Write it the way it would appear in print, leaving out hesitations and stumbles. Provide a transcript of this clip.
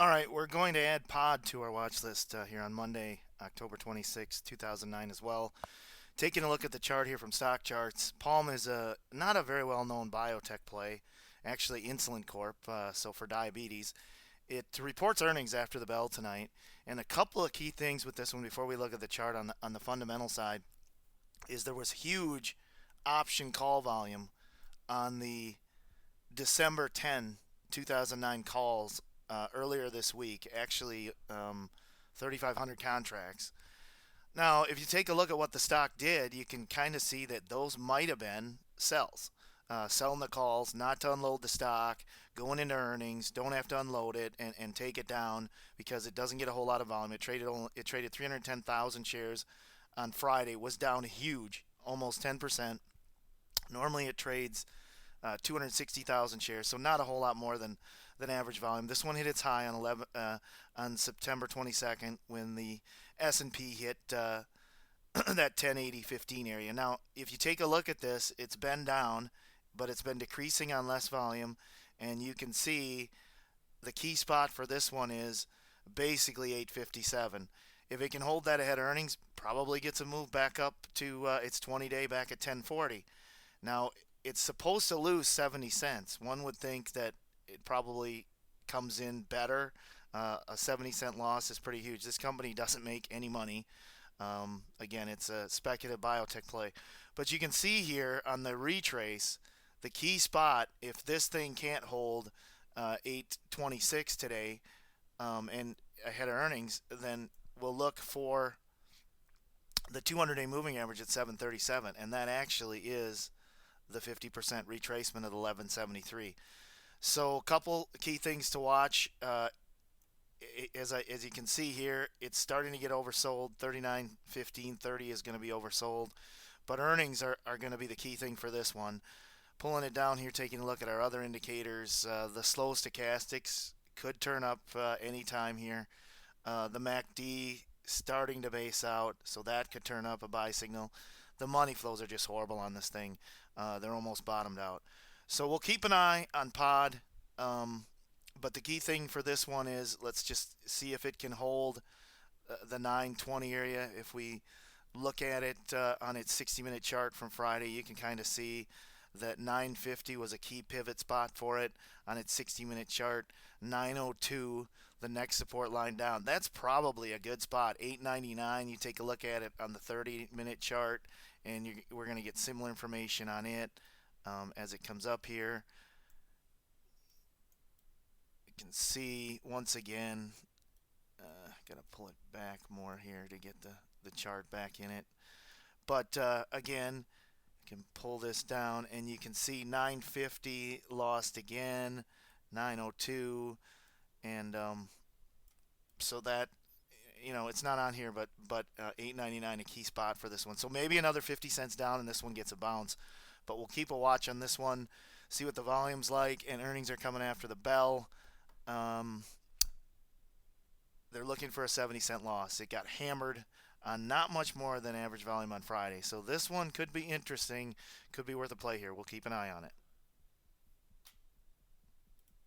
All right, we're going to add PODD to our watch list here on Monday, October 26, 2009 as well. Taking a look at the chart here from Stock Charts, Palm is not a very well-known biotech play, actually Insulin Corp, so for diabetes. It reports earnings after the bell tonight, and a couple of key things with this one before we look at the chart on the fundamental side is there was huge option call volume on the December 10, 2009 calls earlier this week, actually 3,500 contracts. Now, if you take a look at what the stock did, you can kind of see that those might have been sells. Selling the calls, not to unload the stock, going into earnings, don't have to unload it and take it down because it doesn't get a whole lot of volume. It traded 310,000 shares on Friday, was down huge, almost 10%. Normally it trades 260,000 shares, so not a whole lot more than average volume. This one hit its high on September 22nd when the S&P hit that 1080-15 area. Now, if you take a look at this, it's been down, but it's been decreasing on less volume, and you can see the key spot for this one is basically 857. If it can hold that ahead of earnings, probably gets a move back up to its 20-day back at 1040. Now, it's supposed to lose 70 cents. One would think that it probably comes in better. A 70-cent loss is pretty huge. This company doesn't make any money. Again, it's a speculative biotech play. But you can see here on the retrace, the key spot, if this thing can't hold 826 today and ahead of earnings, then we'll look for the 200-day moving average at 737, and that actually is the 50% retracement at 1173. So a couple key things to watch. As you can see here, it's starting to get oversold. 39.15.30 is going to be oversold, but earnings are going to be the key thing for this one. Pulling it down here, taking a look at our other indicators, the slow stochastics could turn up anytime here. The MACD starting to base out, so that could turn up a buy signal. The money flows are just horrible on this thing. They're almost bottomed out. So we'll keep an eye on PODD. But the key thing for this one is let's just see if it can hold the 920 area. If we look at it on its 60-minute chart from Friday, you can kind of see that 950 was a key pivot spot for it on its 60-minute chart. 902, the next support line down. That's probably a good spot. 899, you take a look at it on the 30-minute chart, and we're going to get similar information on it as it comes up here. You can see once again, got to pull it back more here to get the chart back in it. But again, you can pull this down and you can see 950 lost again, 902, and so that, it's not on here, but 899 a key spot for this one. So maybe another 50 cents down and this one gets a bounce. But we'll keep a watch on this one, see what the volume's like, and earnings are coming after the bell. They're looking for a 70-cent loss. It got hammered on not much more than average volume on Friday. So this one could be interesting, could be worth a play here. We'll keep an eye on it.